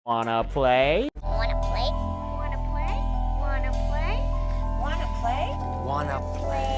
Wanna play? Wanna play? Wanna play? Wanna play? Wanna play? Wanna play?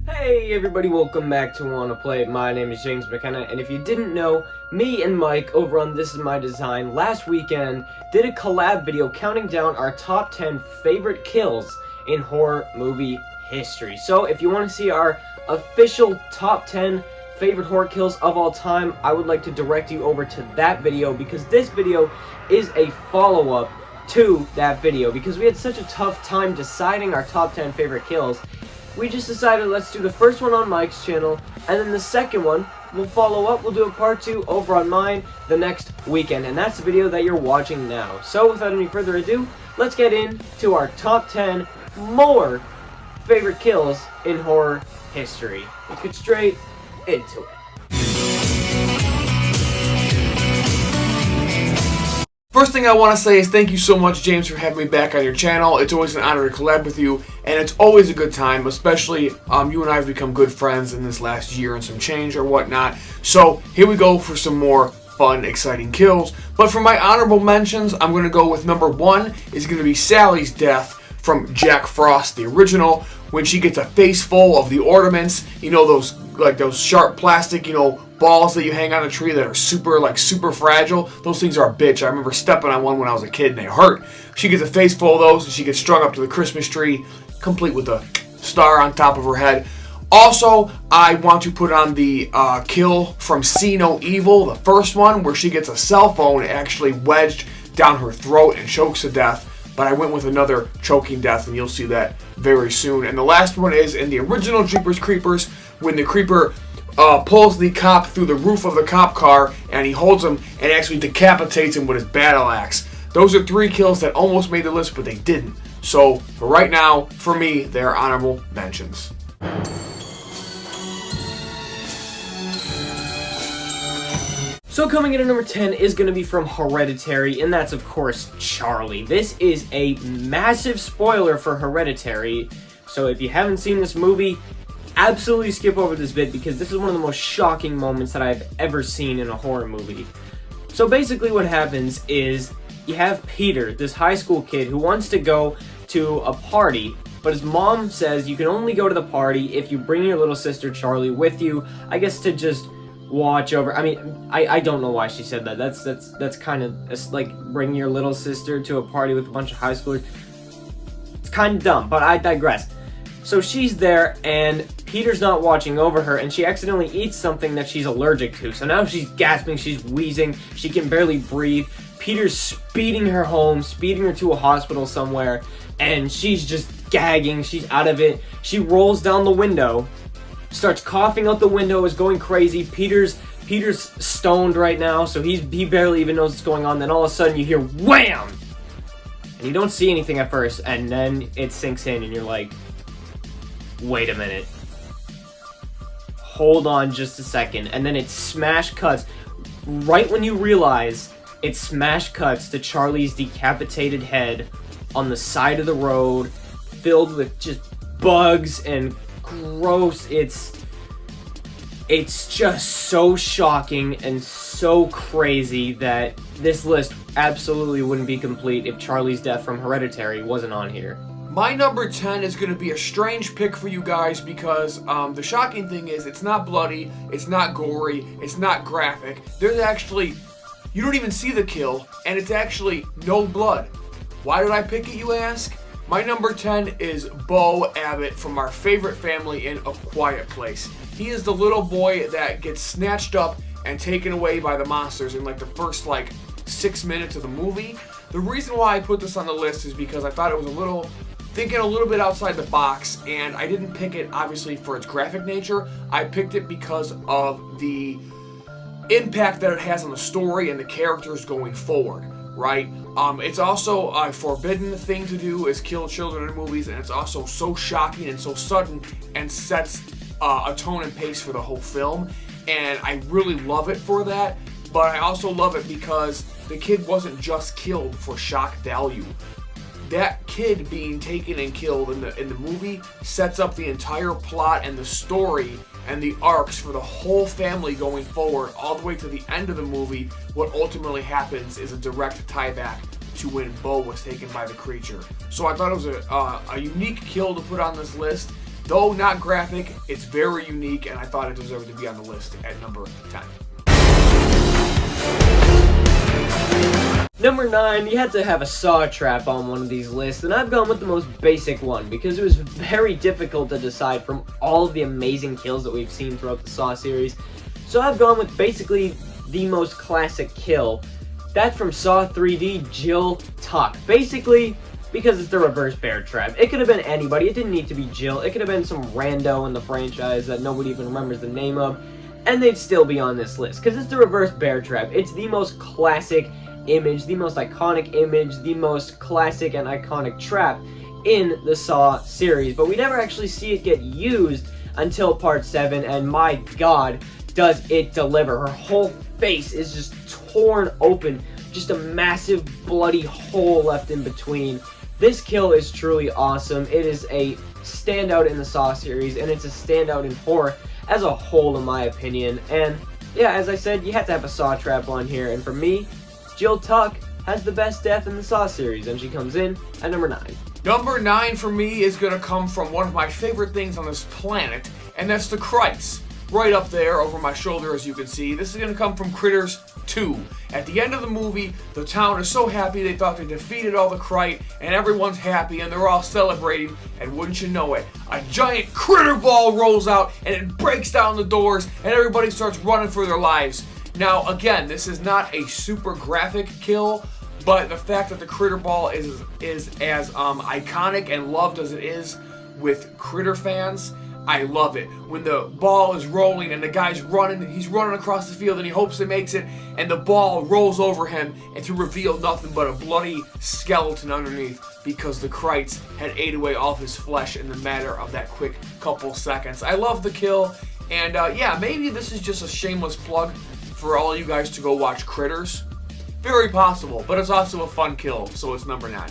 Hey everybody, welcome back to Wanna Play. My name is James McKenna, and if you didn't know, me and Mike over on This Is My Design last weekend did a collab video counting down our top 10 favorite kills in horror movie history. So if you want to see our official top 10 favorite horror kills of all time, I would like to direct you over to that video, because this video is a follow-up to that video. Because we had such a tough time deciding our top 10 favorite kills, we just decided let's do the first one on Mike's channel, and then the second one we'll follow up. We'll do a part 2 over on mine the next weekend, and that's the video that you're watching now. So without any further ado, let's get into our top 10 more favorite kills in horror history. Let's get straight into it. First thing I want to say is thank you so much, James, for having me back on your channel. It's always an honor to collab with you, and it's always a good time, especially you and I have become good friends in this last year and some change or whatnot. So here we go for some more fun, exciting kills. But for my honorable mentions, I'm going to go with number 1 is going to be Sally's death from Jack Frost, the original, when she gets a face full of the ornaments, you know, those sharp plastic, balls that you hang on a tree that are super fragile. Those things are a bitch. I remember stepping on one when I was a kid and they hurt. She gets a face full of those and she gets strung up to the Christmas tree, complete with a star on top of her head. Also, I want to put on the kill from See No Evil, the first one, where she gets a cell phone actually wedged down her throat and chokes to death. But I went with another choking death, and you'll see that very soon. And the last one is in the original Jeepers Creepers, when the creeper pulls the cop through the roof of the cop car, and he holds him and actually decapitates him with his battle axe. Those are 3 kills that almost made the list, but they didn't. So, for right now, for me, they are honorable mentions. So coming in at number 10 is going to be from Hereditary, and that's of course Charlie. This is a massive spoiler for Hereditary, so if you haven't seen this movie, absolutely skip over this bit, because this is one of the most shocking moments that I've ever seen in a horror movie. So basically what happens is you have Peter, this high school kid who wants to go to a party, but his mom says you can only go to the party if you bring your little sister Charlie with you, I guess to just watch over. I mean, I don't know why she said that. That's kind of like bring your little sister to a party with a bunch of high schoolers. It's kind of dumb, but I digress. So she's there, and Peter's not watching over her, and she accidentally eats something that she's allergic to. So now she's gasping, she's wheezing, she can barely breathe. Peter's speeding her home, speeding her to a hospital somewhere, and she's just gagging, she's out of it. She rolls down the window, starts coughing out the window, is going crazy. Peter's stoned right now, so he barely even knows what's going on. Then all of a sudden you hear wham! And you don't see anything at first, and then it sinks in, and you're like, wait a minute. Hold on just a second. And then it smash cuts. Right when you realize, it smash cuts to Charlie's decapitated head on the side of the road, filled with just bugs and gross. It's just so shocking and so crazy that this list absolutely wouldn't be complete if Charlie's death from Hereditary wasn't on here. My number 10 is going to be a strange pick for you guys, because the shocking thing is it's not bloody, it's not gory, it's not graphic. There's actually, you don't even see the kill, and it's actually no blood. Why did I pick it, you ask? My number 10 is Bo Abbott from our favorite family in A Quiet Place. He is the little boy that gets snatched up and taken away by the monsters in like the first 6 minutes of the movie. The reason why I put this on the list is because I thought it was thinking a little bit outside the box, and I didn't pick it obviously for its graphic nature. I picked it because of the impact that it has on the story and the characters going forward, right? It's also a forbidden thing to do, is kill children in movies, and it's also so shocking and so sudden and sets a tone and pace for the whole film, and I really love it for that. But I also love it because the kid wasn't just killed for shock value. That kid being taken and killed in the movie sets up the entire plot and the story and the arcs for the whole family going forward, all the way to the end of the movie, what ultimately happens is a direct tie back to when Bo was taken by the creature. So I thought it was a unique kill to put on this list. Though not graphic, it's very unique, and I thought it deserved to be on the list at number 10. Number 9, you had to have a saw trap on one of these lists, and I've gone with the most basic one because it was very difficult to decide from all of the amazing kills that we've seen throughout the Saw series. So I've gone with basically the most classic kill. That's from Saw 3D, Jill Tuck. Basically, because it's the reverse bear trap. It could have been anybody. It didn't need to be Jill. It could have been some rando in the franchise that nobody even remembers the name of, and they'd still be on this list because it's the reverse bear trap. It's the most classic image, the most iconic image, the most classic and iconic trap in the Saw series, but we never actually see it get used until part 7, and my god, does it deliver. Her whole face is just torn open, just a massive bloody hole left in between. This kill is truly awesome. It is a standout in the Saw series, and it's a standout in horror as a whole, in my opinion. And yeah, as I said, you have to have a Saw trap on here, and for me, Jill Tuck has the best death in the Saw series, and she comes in at number 9. Number 9 for me is going to come from one of my favorite things on this planet, and that's the Krites. Right up there over my shoulder, as you can see. This is going to come from Critters 2. At the end of the movie, the town is so happy they thought they defeated all the Krite, and everyone's happy, and they're all celebrating, and wouldn't you know it, a giant critter ball rolls out, and it breaks down the doors, and everybody starts running for their lives. Now, again, this is not a super graphic kill, but the fact that the critter ball is as iconic and loved as it is with critter fans, I love it. When the ball is rolling and the guy's running, he's running across the field and he hopes he makes it, and the ball rolls over him, and to reveal nothing but a bloody skeleton underneath because the Krites had ate away all of his flesh in the matter of that quick couple seconds. I love the kill, and yeah, maybe this is just a shameless plug for all you guys to go watch Critters. Very possible, but it's also a fun kill, so it's number 9.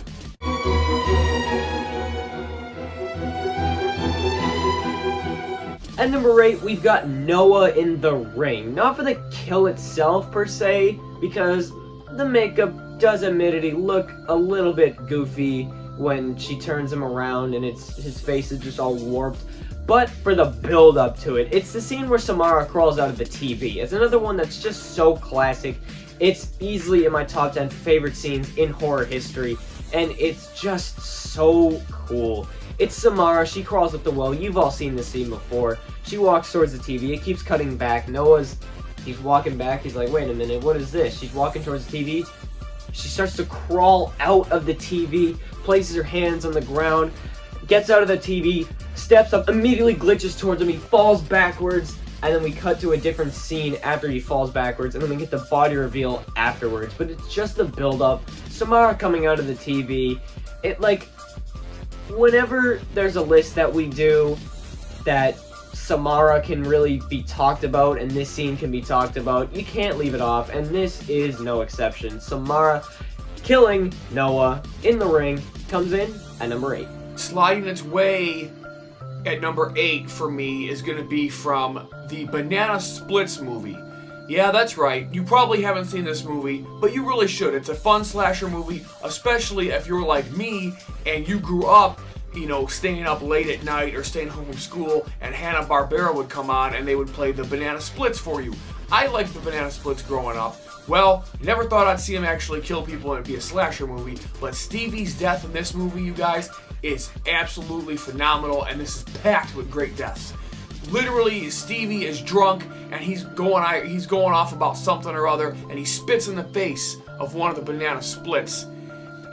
At number 8, we've got Noah in the ring. Not for the kill itself, per se, because the makeup does admittedly look a little bit goofy when she turns him around and his face is just all warped. But for the build-up to it, it's the scene where Samara crawls out of the TV. It's another one that's just so classic. It's easily in my top 10 favorite scenes in horror history, and it's just so cool. It's Samara, she crawls up the well. You've all seen this scene before. She walks towards the TV, it keeps cutting back. He's walking back, he's like, wait a minute, what is this? She's walking towards the TV. She starts to crawl out of the TV, places her hands on the ground, gets out of the TV, steps up, immediately glitches towards him, he falls backwards, and then we cut to a different scene after he falls backwards, and then we get the body reveal afterwards. But it's just the build-up. Samara coming out of the TV, whenever there's a list that we do that Samara can really be talked about and this scene can be talked about, you can't leave it off, and this is no exception. Samara killing Noah in the ring comes in at number 8. Sliding its way at number 8 for me is going to be from the Banana Splits movie. Yeah, that's right. You probably haven't seen this movie, but you really should. It's a fun slasher movie, especially if you're like me and you grew up, staying up late at night or staying home from school, and Hanna-Barbera would come on and they would play the Banana Splits for you. I liked the Banana Splits growing up. Well, never thought I'd see him actually kill people and it'd be a slasher movie, but Stevie's death in this movie, you guys, is absolutely phenomenal, and this is packed with great deaths. Literally, Stevie is drunk and he's going off about something or other, and he spits in the face of one of the Banana Splits,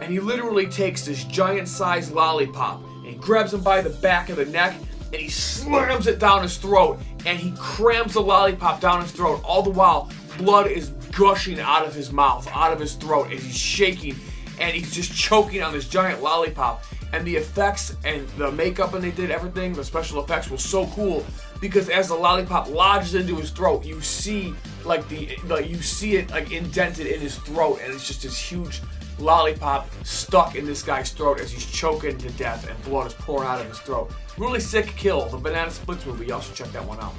and he literally takes this giant-sized lollipop and he grabs him by the back of the neck and he slams it down his throat, and he crams the lollipop down his throat. All the while, blood is gushing out of his mouth, out of his throat, and he's shaking and he's just choking on this giant lollipop. And the effects and the makeup and they did everything, the special effects was so cool, because as the lollipop lodges into his throat, you see it indented in his throat, and it's just this huge lollipop stuck in this guy's throat as he's choking to death and blood is pouring out of his throat. Really sick kill. The Banana Splits movie. Y'all should check that one out.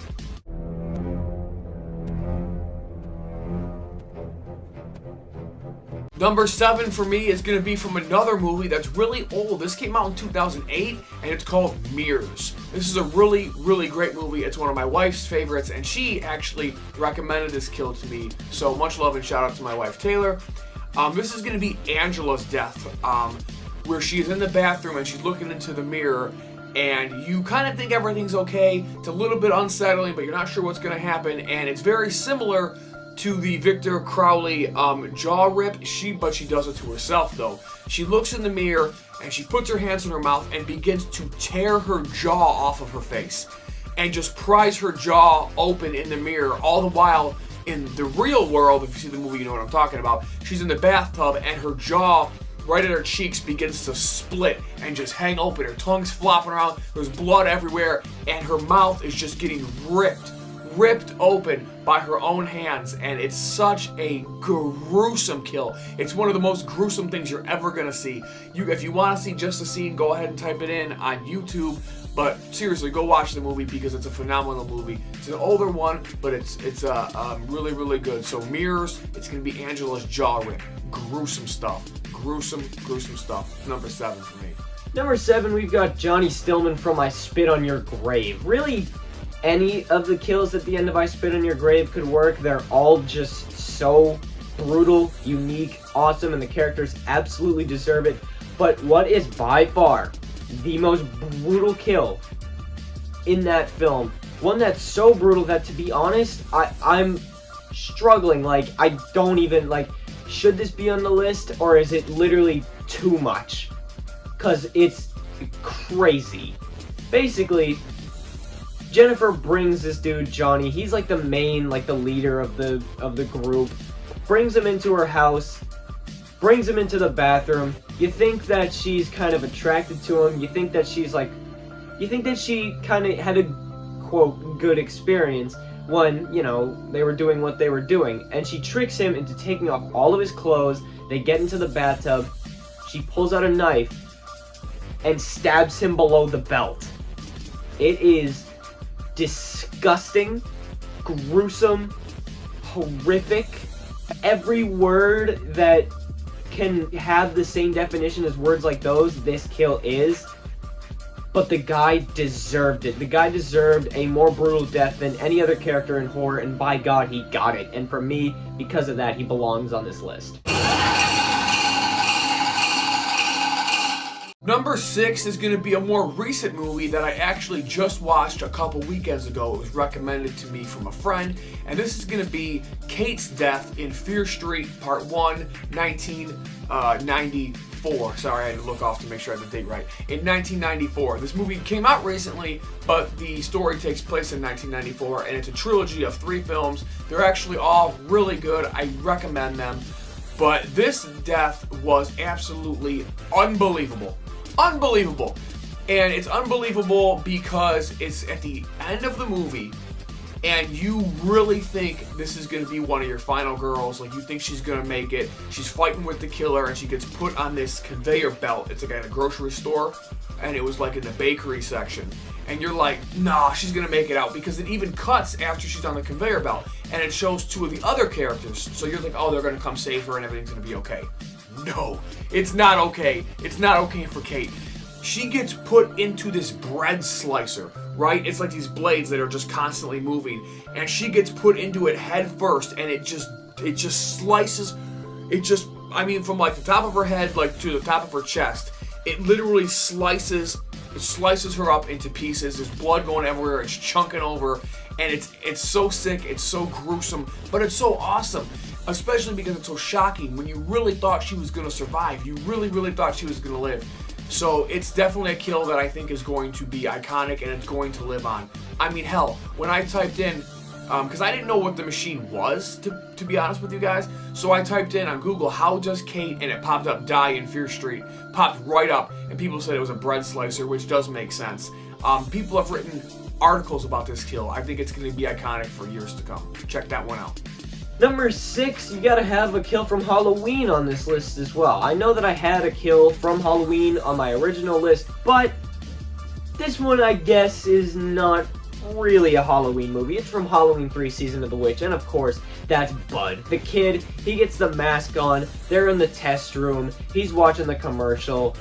Number 7 for me is going to be from another movie that's really old. This came out in 2008, and it's called Mirrors. This is a really, really great movie. It's one of my wife's favorites, and she actually recommended this kill to me. So much love and shout out to my wife, Taylor. This is going to be Angela's death, where she's in the bathroom and she's looking into the mirror, and you kind of think everything's okay. It's a little bit unsettling, but you're not sure what's going to happen, and it's very similar to the Victor Crowley jaw rip, but she does it to herself though. She looks in the mirror and she puts her hands in her mouth and begins to tear her jaw off of her face and just pries her jaw open in the mirror. All the while in the real world, if you see the movie you know what I'm talking about, she's in the bathtub and her jaw right at her cheeks begins to split and just hang open. Her tongue's flopping around, there's blood everywhere, and her mouth is just getting ripped open by her own hands, and it's such a gruesome kill. It's one of the most gruesome things you're ever gonna see. If you want to see just the scene, go ahead and type it in on YouTube, but seriously, go watch the movie because it's a phenomenal movie. It's an older one, but it's really, really good. So Mirrors, it's gonna be Angela's jaw rip. Gruesome stuff. Gruesome stuff. Number 7 for me. Number 7, we've got Johnny Stillman from I Spit on Your Grave. Really, any of the kills at the end of I Spit on Your Grave could work. They're all just so brutal, unique, awesome, and the characters absolutely deserve it. But what is by far the most brutal kill in that film? One that's so brutal that, to be honest, I'm struggling. Like, I don't even, like, should this be on the list, or is it literally too much? Because it's crazy. Basically, Jennifer brings this dude, Johnny, he's like the main, like the leader of the group, brings him into her house, brings him into the bathroom. You think that she's kind of attracted to him, you think that she kind of had a, quote, good experience when, you know, they were doing what they were doing, and she tricks him into taking off all of his clothes. They get into the bathtub, she pulls out a knife, and stabs him below the belt. It is disgusting, gruesome, horrific. Every word that can have the same definition as words like those, this kill is. But the guy deserved it. The guy deserved a more brutal death than any other character in horror, and by God, he got it. And for me, because of that, he belongs on this list. Number 6 is going to be a more recent movie that I actually just watched a couple weekends ago. It was recommended to me from a friend, and this is going to be Kate's Death in Fear Street Part 1, 1994. Sorry, I had to look off to make sure I had the date right. In 1994. This movie came out recently, but the story takes place in 1994, and it's a trilogy of 3 films. They're actually all really good. I recommend them. But this death was absolutely unbelievable. Unbelievable. And it's unbelievable because it's at the end of the movie and you really think this is going to be one of your final girls. Like, you think she's going to make it. She's fighting with the killer and she gets put on this conveyor belt. It's like at a grocery store, and it was like in the bakery section. And you're like, nah, she's going to make it out, because it even cuts after she's on the conveyor belt and it shows 2 of the other characters. So you're like, oh, they're going to come save her and everything's going to be okay. No, it's not okay. It's not okay for Kate. She gets put into this bread slicer, right? It's like these blades that are just constantly moving, and she gets put into it head first, and it just slices. I mean, from like the top of her head, like to the top of her chest, it literally slices her up into pieces. There's blood going everywhere. It's chunking over, and it's so sick. It's so gruesome, but it's so awesome. Especially because it's so shocking when you really thought she was going to survive. You really, really thought she was going to live. So it's definitely a kill that I think is going to be iconic and it's going to live on. I mean, hell, when I typed in, because I didn't know what the machine was, to be honest with you guys, so I typed in on Google, how does Kate, and it popped up, die in Fear Street. Popped right up, and people said it was a bread slicer, which does make sense. People have written articles about this kill. I think it's going to be iconic for years to come. Check that one out. Number 6, you gotta have a kill from Halloween on this list as well. I know that I had a kill from Halloween on my original list, but this one, I guess, is not really a Halloween movie. It's from Halloween 3 Season of the Witch, and of course, that's Bud. The kid, he gets the mask on, they're in the test room, he's watching the commercial.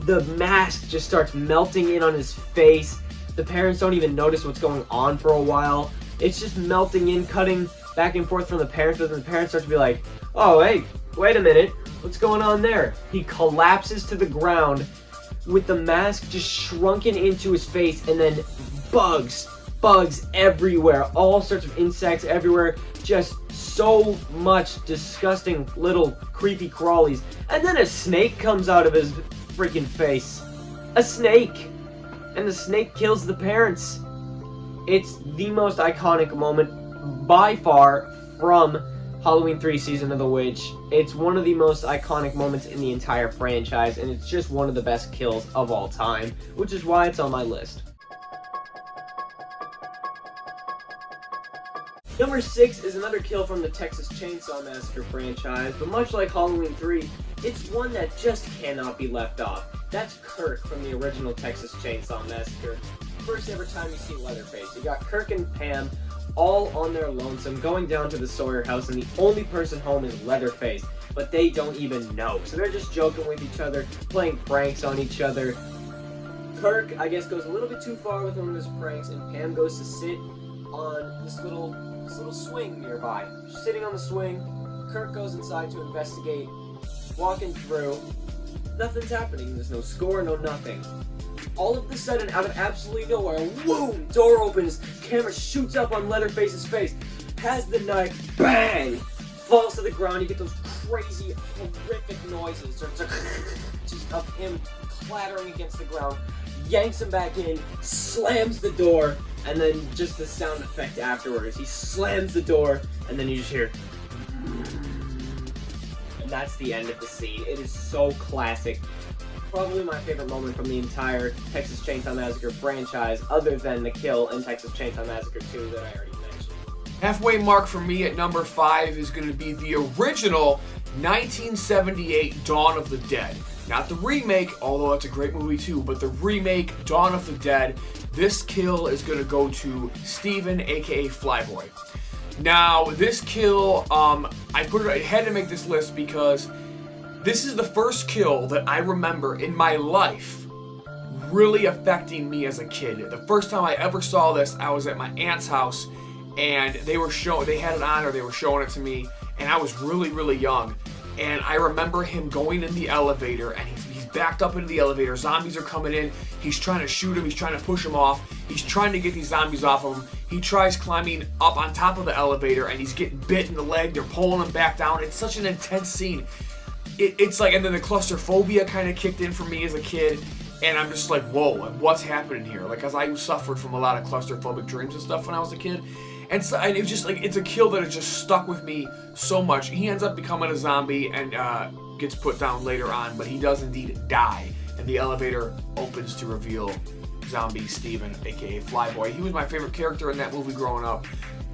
The mask just starts melting in on his face. The parents don't even notice what's going on for a while. It's just melting in, cutting back and forth from the parents, but then the parents start to be like, oh, hey, wait a minute, what's going on there? He collapses to the ground with the mask just shrunken into his face, and then bugs everywhere, all sorts of insects everywhere, just so much disgusting little creepy crawlies. And then a snake comes out of his freaking face. A snake! And the snake kills the parents. It's the most iconic moment by far from Halloween 3 Season of the Witch. It's one of the most iconic moments in the entire franchise, and it's just one of the best kills of all time, which is why it's on my list. Number 6 is another kill from the Texas Chainsaw Massacre franchise, but much like Halloween 3, it's one that just cannot be left off. That's Kirk from the original Texas Chainsaw Massacre. First ever time you see Leatherface, you got Kirk and Pam all on their lonesome, going down to the Sawyer house, and the only person home is Leatherface, but they don't even know. So they're just joking with each other, playing pranks on each other. Kirk, I guess, goes a little bit too far with one of his pranks, and Pam goes to sit on this little swing nearby. She's sitting on the swing, Kirk goes inside to investigate, walking through, nothing's happening, there's no score, no nothing. All of a sudden, out of absolutely nowhere, boom! Door opens, camera shoots up on Leatherface's face, has the knife, bang! Falls to the ground, you get those crazy, horrific noises, just of him clattering against the ground, yanks him back in, slams the door, and then just the sound effect afterwards. He slams the door, and then you just hear... And that's the end of the scene. It is so classic. Probably my favorite moment from the entire Texas Chainsaw Massacre franchise, other than the kill in Texas Chainsaw Massacre 2 that I already mentioned. Halfway mark for me at number 5 is going to be the original 1978 Dawn of the Dead. Not the remake, although it's a great movie too, but the remake, Dawn of the Dead. This kill is going to go to Steven, aka Flyboy. Now, this kill, I had to make this list because this is the first kill that I remember in my life really affecting me as a kid. The first time I ever saw this, I was at my aunt's house, and they had it on, or they were showing it to me, and I was really, really young. And I remember him going in the elevator, and he's backed up into the elevator. Zombies are coming in. He's trying to shoot him. He's trying to push him off. He's trying to get these zombies off of him. He tries climbing up on top of the elevator, and he's getting bit in the leg. They're pulling him back down. It's such an intense scene. It's like, and then the claustrophobia kind of kicked in for me as a kid, and I'm just like, whoa, what's happening here? Like, because I suffered from a lot of claustrophobic dreams and stuff when I was a kid. And so, and it was just like, it's a kill that has just stuck with me so much. He ends up becoming a zombie and gets put down later on, but he does indeed die. And the elevator opens to reveal zombie Steven, aka Flyboy. He was my favorite character in that movie growing up.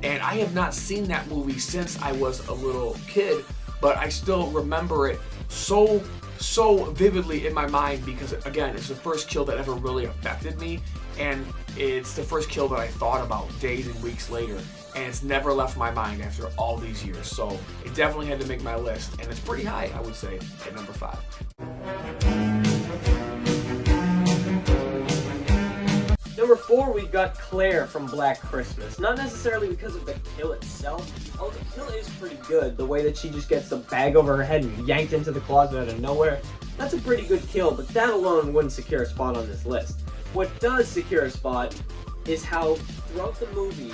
And I have not seen that movie since I was a little kid, but I still remember it so vividly in my mind because, again, it's the first kill that ever really affected me, and it's the first kill that I thought about days and weeks later, and it's never left my mind after all these years, so it definitely had to make my list, and it's pretty high, I would say, at number 5. Number 4, we've got Claire from Black Christmas. Not necessarily because of the kill itself, although the kill is pretty good. The way that she just gets the bag over her head and yanked into the closet out of nowhere, that's a pretty good kill, but that alone wouldn't secure a spot on this list. What does secure a spot is how throughout the movie,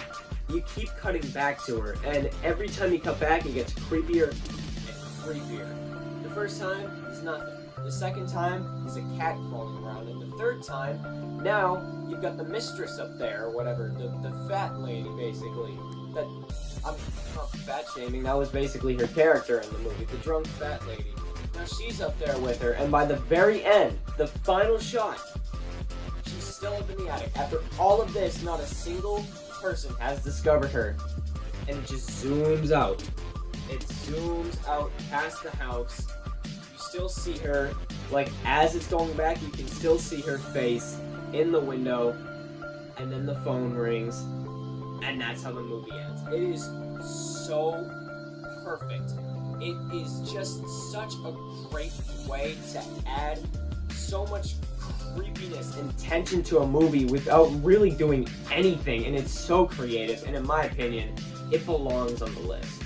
you keep cutting back to her, and every time you cut back, it gets creepier and creepier. The first time is nothing. The second time is a cat crawling around, and the third time, now you've got the mistress up there, or whatever, the fat lady, basically. I'm not fat shaming, that was basically her character in the movie, the drunk fat lady. Now she's up there with her, and by the very end, the final shot, she's still up in the attic. After all of this, not a single person has discovered her. and it just zooms out. It zooms out past the house. You still see her, like, as it's going back, you can still see her face in the window, and then the phone rings, and that's how the movie ends. It is so perfect. It is just such a great way to add so much creepiness and tension to a movie without really doing anything, and it's so creative, and in my opinion, it belongs on the list.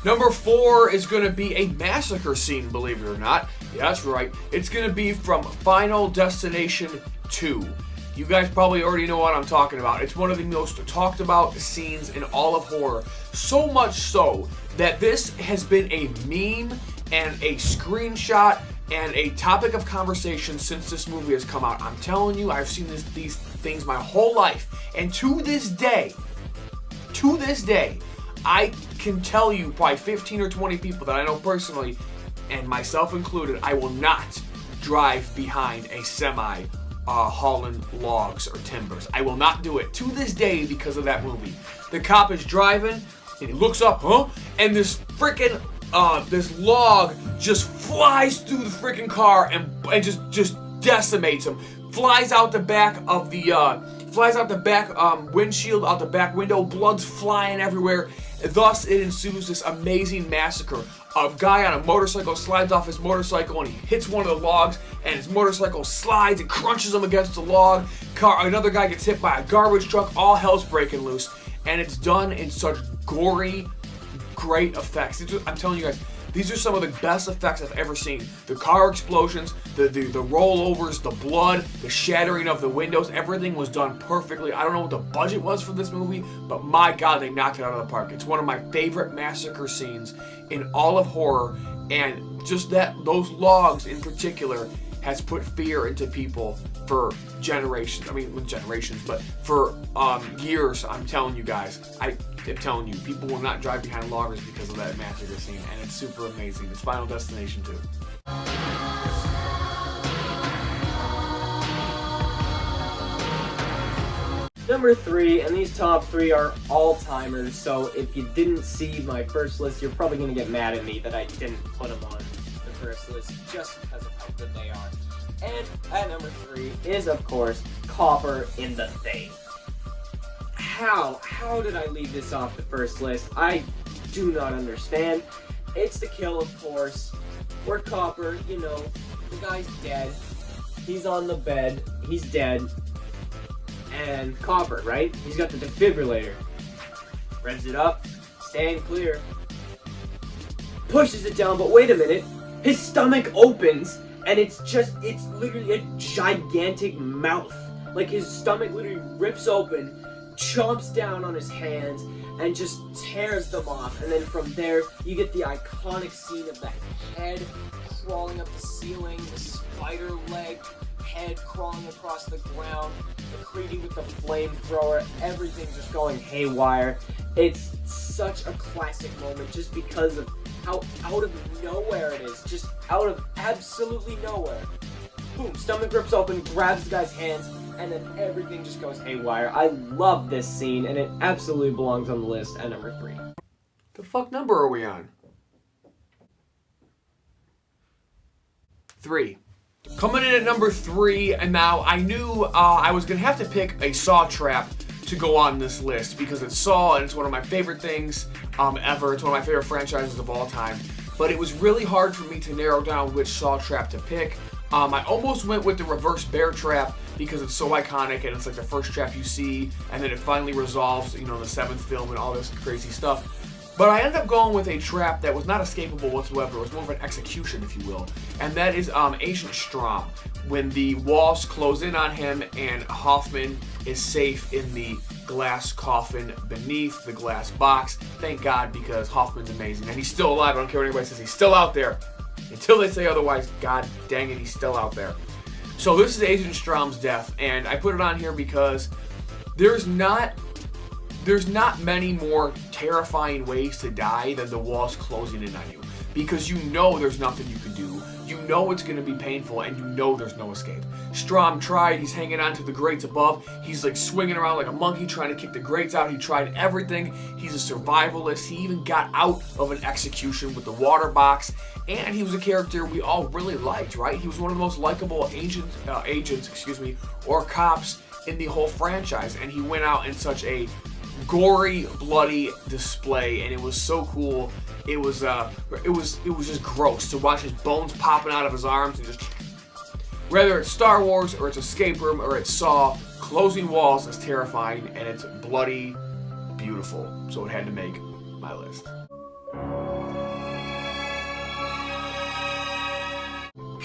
Number 4 is going to be a massacre scene, believe it or not. Yeah, that's right. It's going to be from Final Destination 2. You guys probably already know what I'm talking about. It's one of the most talked about scenes in all of horror. So much so that this has been a meme and a screenshot and a topic of conversation since this movie has come out. I'm telling you, I've seen these things my whole life. And to this day, I can tell you probably 15 or 20 people that I know personally, and myself included, I will not drive behind a semi hauling logs or timbers. I will not do it to this day because of that movie. The cop is driving, and he looks up, and this freaking this log just flies through the freaking car and just decimates him. Flies out the back of the windshield, out the back window. Blood's flying everywhere. Thus, it ensues this amazing massacre. A guy on a motorcycle slides off his motorcycle and he hits one of the logs, and his motorcycle slides and crunches him against the log. Another guy gets hit by a garbage truck. All hell's breaking loose, and it's done in such gory, great effects. I'm telling you guys, these are some of the best effects I've ever seen. The car explosions, the rollovers, the blood, the shattering of the windows, everything was done perfectly. I don't know what the budget was for this movie, but my God, they knocked it out of the park. It's one of my favorite massacre scenes in all of horror, and just those logs in particular has put fear into people for generations. I mean, generations, but for years. I'm telling you guys, I'm telling you, people will not drive behind loggers because of that massacre scene, and it's super amazing. It's Final Destination 2. Number 3, and these top 3 are all-timers, so if you didn't see my first list, you're probably going to get mad at me that I didn't put them on the first list just because of how good they are. And at number 3 is, of course, Copper in The Thing. How did I leave this off the first list? I do not understand. It's the kill, of course, where Copper, the guy's dead. He's on the bed. He's dead. And Copper, right? He's got the defibrillator. Revs it up. Stand clear. Pushes it down, but wait a minute. His stomach opens, and it's literally a gigantic mouth. Like, his stomach literally rips open, chomps down on his hands, and just tears them off. And then from there, you get the iconic scene of the head crawling up the ceiling, the spider leg head crawling across the ground, MacReady with the flamethrower, everything just going haywire. It's such a classic moment just because of how out of nowhere it is. Just out of absolutely nowhere. Boom, stomach rips open, grabs the guy's hands, and then everything just goes haywire. I love this scene, and it absolutely belongs on the list at number 3. The fuck number are we on? 3. Coming in at number 3, and now I knew I was going to have to pick a Saw trap to go on this list because it's Saw and it's one of my favorite things ever. It's one of my favorite franchises of all time. But it was really hard for me to narrow down which Saw trap to pick. I almost went with the reverse bear trap because it's so iconic and it's like the first trap you see, and then it finally resolves, in the 7th film and all this crazy stuff. But I ended up going with a trap that was not escapable whatsoever. It was more of an execution, if you will. And that is Agent Strom. When the walls close in on him and Hoffman is safe in the glass coffin beneath the glass box. Thank God, because Hoffman's amazing. And he's still alive. I don't care what anybody says. He's still out there. Until they say otherwise, God dang it, he's still out there. So this is Agent Strom's death. And I put it on here because there's not many more terrifying ways to die than the walls closing in on you. Because there's nothing you can do. know it's going to be painful, and you know there's no escape. Strom tried. He's hanging on to the grates above. He's like swinging around like a monkey trying to kick the grates out. He tried everything. He's a survivalist. He even got out of an execution with the water box, and he was a character we all really liked, right? He was one of the most likable agents, or cops in the whole franchise, and he went out in such a gory, bloody display, and it was so cool. It was just gross to watch his bones popping out of his arms, and just whether it's Star Wars or it's Escape Room or it's Saw, Closing Walls is terrifying, and it's bloody beautiful, so it had to make my list.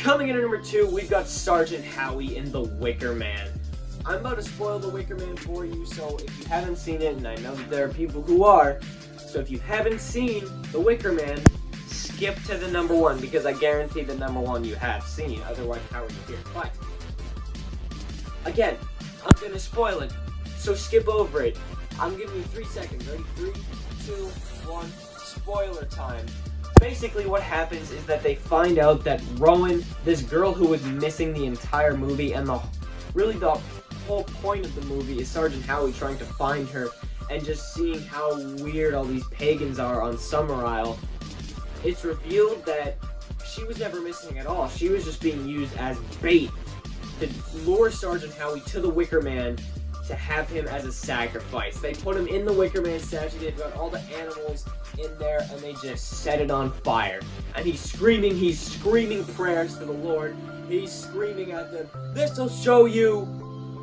Coming in at number 2, we've got Sergeant Howie in The Wicker Man. I'm about to spoil The Wicker Man for you, so if you haven't seen it, and I know that there are people who are, so if you haven't seen The Wicker Man, skip to the number 1, because I guarantee the number 1 you have seen, otherwise how are you here? But, again, I'm gonna spoil it, so skip over it. I'm giving you 3 seconds. Ready? 3, 2, 1, spoiler time. Basically what happens is that they find out that Rowan, this girl who was missing the entire movie, and the whole point of the movie is Sergeant Howie trying to find her, and just seeing how weird all these pagans are on Summer Isle. It's revealed that she was never missing at all. She was just being used as bait to lure Sergeant Howie to the Wicker Man to have him as a sacrifice. They put him in the Wicker Man statue, they've got all the animals in there, and they just set it on fire. And he's screaming prayers to the Lord. He's screaming at them, "This'll show you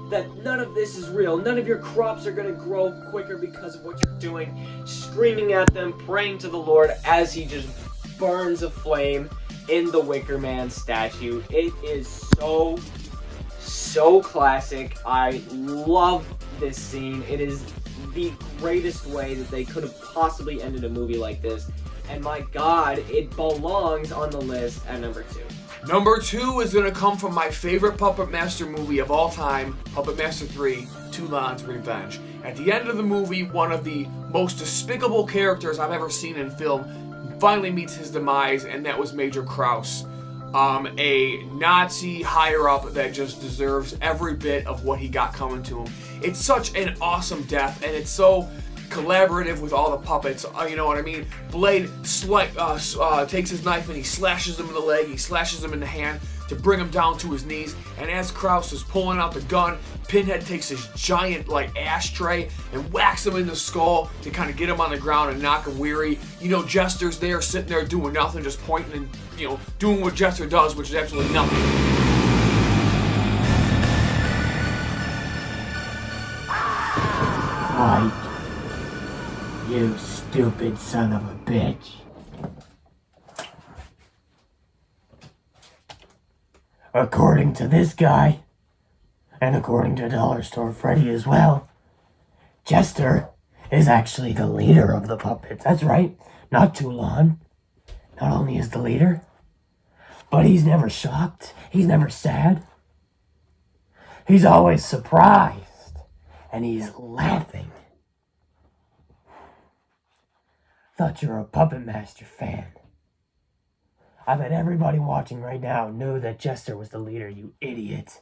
that none of this is real. None of your crops are gonna grow quicker because of what you're doing." Screaming at them, praying to the Lord as he just burns a flame in the Wicker Man statue. It is so classic. I love this scene. It is the greatest way that they could have possibly ended a movie like this. And my God, it belongs on the list at number 2. Number 2 is going to come from my favorite Puppet Master movie of all time, Puppet Master 3, Toulon's Revenge. At the end of the movie, one of the most despicable characters I've ever seen in film finally meets his demise, and that was Major Krause, a Nazi higher-up that just deserves every bit of what he got coming to him. It's such an awesome death, and it's so collaborative with all the puppets, you know what I mean? Blade takes his knife and he slashes him in the leg, he slashes him in the hand to bring him down to his knees, and as Krause is pulling out the gun, Pinhead takes his giant ashtray and whacks him in the skull to kind of get him on the ground and knock him weary. You know, Jester's there sitting there doing nothing, just pointing and, you know, doing what Jester does, which is absolutely nothing. Mike, you stupid son of a bitch. According to this guy, and according to Dollar Store Freddy as well, Jester is actually the leader of the puppets. That's right, not Toulon. Not only is the leader, but he's never shocked, he's never sad. He's always surprised, and he's laughing. Thought you were a Puppet Master fan. I bet everybody watching right now knew that Jester was the leader, you idiot.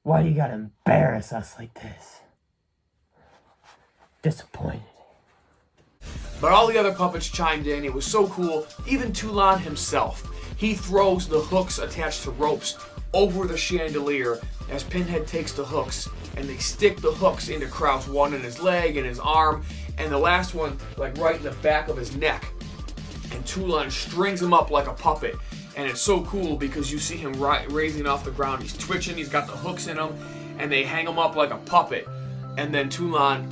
Why do you gotta embarrass us like this? Disappointed. But all the other puppets chimed in. It was so cool. Even Toulon himself. He throws the hooks attached to ropes over the chandelier as Pinhead takes the hooks, and they stick the hooks into Krause, one in his leg and his arm, and the last one right in the back of his neck. And Toulon strings him up like a puppet. And it's so cool because you see him raising off the ground. He's twitching, he's got the hooks in him, and they hang him up like a puppet. And then Toulon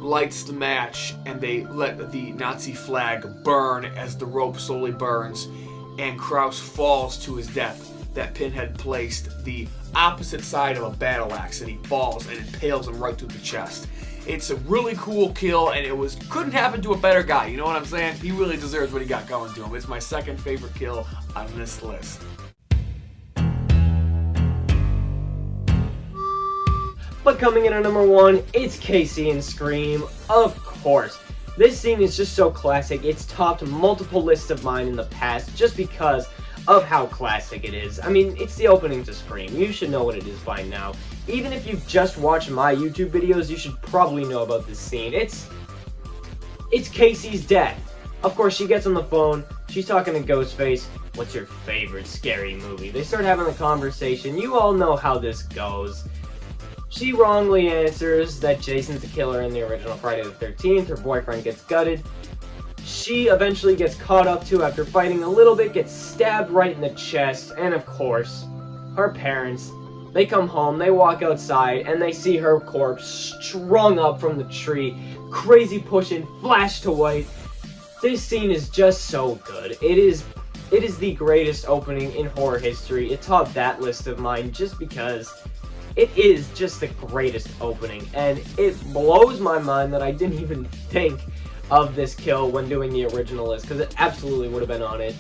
lights the match, and they let the Nazi flag burn as the rope slowly burns, and Krause falls to his death. That Pinhead placed the opposite side of a battle axe, and he falls and impales him right through the chest. It's a really cool kill, and couldn't happen to a better guy, you know what I'm saying? He really deserves what he got going to him. It's my second favorite kill on this list. But coming in at number 1, it's Casey in Scream, of course. This scene is just so classic. It's topped multiple lists of mine in the past just because of how classic it is. I mean, it's the opening to Scream. You should know what it is by now. Even if you've just watched my YouTube videos, you should probably know about this scene. It's Casey's death. Of course, she gets on the phone. She's talking to Ghostface. What's your favorite scary movie? They start having a conversation. You all know how this goes. She wrongly answers that Jason's the killer in the original Friday the 13th. Her boyfriend gets gutted. She eventually gets caught up to after fighting a little bit, gets stabbed right in the chest, and of course, her parents, they come home, they walk outside, and they see her corpse strung up from the tree, crazy pushing, flash to white. This scene is just so good. It is the greatest opening in horror history. It topped that list of mine just because it is just the greatest opening, and it blows my mind that I didn't even think of this kill when doing the original list, because it absolutely would have been on it.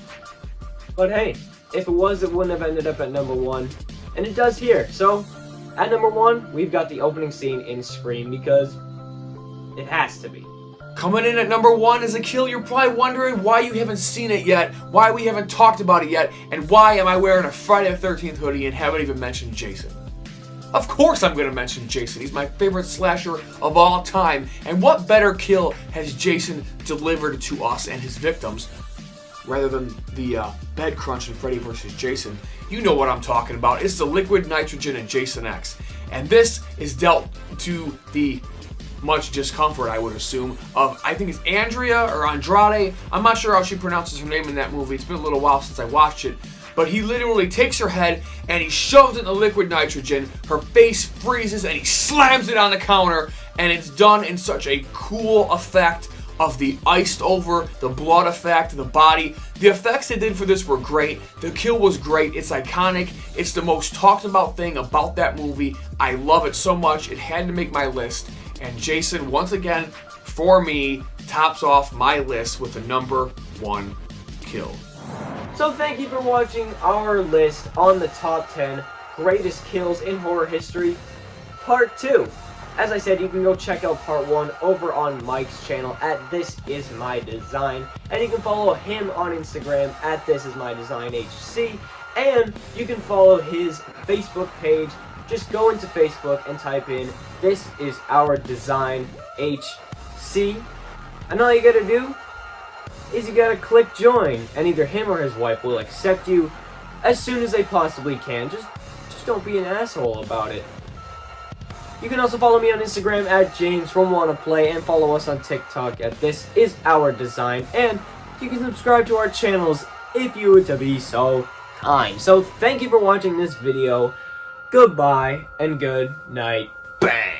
But hey, if it was, it wouldn't have ended up at number 1, and it does here. So, at number 1, we've got the opening scene in Scream, because it has to be. Coming in at number 1 is a kill you're probably wondering why you haven't seen it yet, why we haven't talked about it yet, and why am I wearing a Friday the 13th hoodie and haven't even mentioned Jason. Of course I'm going to mention Jason. He's my favorite slasher of all time. And what better kill has Jason delivered to us and his victims rather than the bed crunch in Freddy vs. Jason? You know what I'm talking about. It's the liquid nitrogen in Jason X. And this is dealt to the much discomfort, I would assume, of, I think it's Andrea or Andrade. I'm not sure how she pronounces her name in that movie. It's been a little while since I watched it. But he literally takes her head and he shoves it in the liquid nitrogen. Her face freezes and he slams it on the counter. And it's done in such a cool effect of the iced over, the blood effect, the body. The effects they did for this were great. The kill was great. It's iconic. It's the most talked about thing about that movie. I love it so much. It had to make my list. And Jason, once again, for me, tops off my list with the number 1 kill. So thank you for watching our list on the top 10 greatest kills in horror history, part 2. As I said, you can go check out part 1 over on Mike's channel at This Is My Design, and you can follow him on Instagram at This Is My Design HC, and you can follow his Facebook page. Just go into Facebook and type in This Is Our Design HC, and all you gotta do is you gotta click join, and either him or his wife will accept you as soon as they possibly can. Just don't be an asshole about it. You can also follow me on Instagram at James from Wanna Play, and follow us on TikTok at This Is Our Design, and you can subscribe to our channels if you were to be so kind. So thank you for watching this video. Goodbye and good night. Bang!